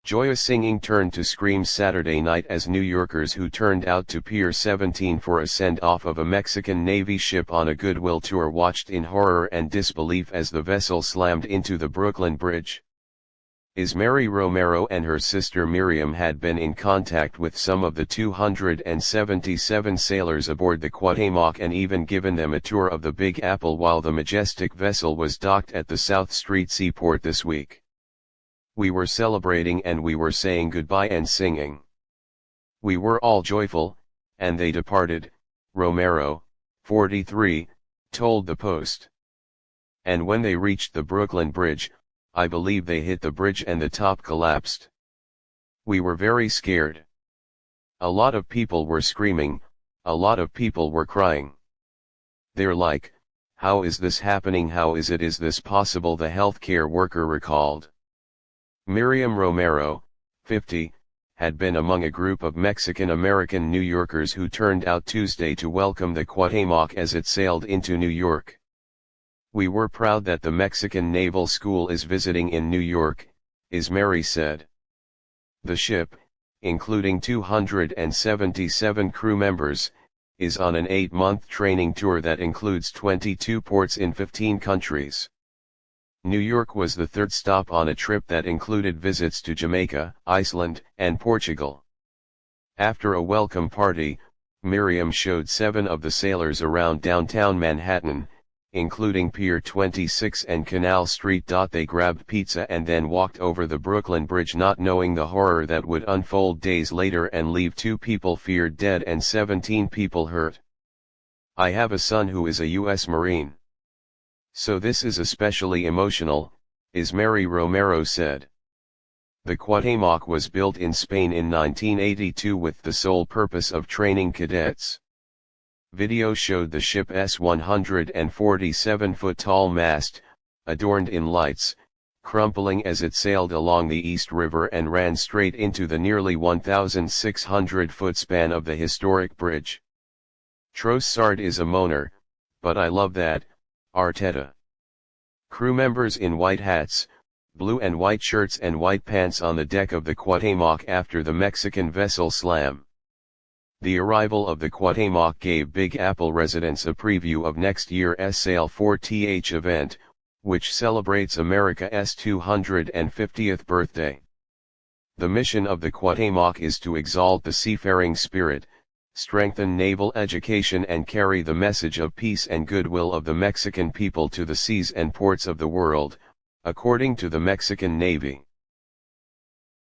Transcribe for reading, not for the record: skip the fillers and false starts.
Joyous singing turned to screams Saturday night as New Yorkers who turned out to Pier 17 for a send-off of a Mexican Navy ship on a goodwill tour watched in horror and disbelief as the vessel slammed into the Brooklyn Bridge. Ismary Romero and her sister Miriam had been in contact with some of the 277 sailors aboard the Cuauhtémoc and even given them a tour of the Big Apple while the majestic vessel was docked at the South Street Seaport this week. We were celebrating and we were saying goodbye and singing. We were all joyful, and they departed, Romero, 43, told the Post. And when they reached the Brooklyn Bridge, I believe they hit the bridge and the top collapsed. We were very scared. A lot of people were screaming, a lot of people were crying. They're like, how is this happening? How is this possible? The healthcare worker recalled. Miriam Romero, 50, had been among a group of Mexican-American New Yorkers who turned out Tuesday to welcome the Cuauhtémoc as it sailed into New York. We were proud that the Mexican Naval School is visiting in New York, Ismary said. The ship, including 277 crew members, is on an 8-month training tour that includes 22 ports in 15 countries. New York was the third stop on a trip that included visits to Jamaica, Iceland, and Portugal. After a welcome party, Miriam showed 7 of the sailors around downtown Manhattan, including Pier 26 and Canal Street. They grabbed pizza and then walked over the Brooklyn Bridge, not knowing the horror that would unfold days later and leave 2 people feared dead and 17 people hurt. I have a son who is a U.S. Marine. So this is especially emotional, Ismary Romero said. The Cuauhtémoc was built in Spain in 1982 with the sole purpose of training cadets. Video showed the ship's 147-foot-tall mast, adorned in lights, crumpling as it sailed along the East River and ran straight into the nearly 1,600-foot span of the historic bridge. Trossard is a moaner, but I love that, Arteta. Crew members in white hats, blue and white shirts and white pants on the deck of the Cuauhtémoc after the Mexican vessel slam. The arrival of the Cuauhtémoc gave Big Apple residents a preview of next year's Sail 4th event, which celebrates America's 250th birthday. The mission of the Cuauhtémoc is to exalt the seafaring spirit, strengthen naval education and carry the message of peace and goodwill of the Mexican people to the seas and ports of the world, according to the Mexican Navy.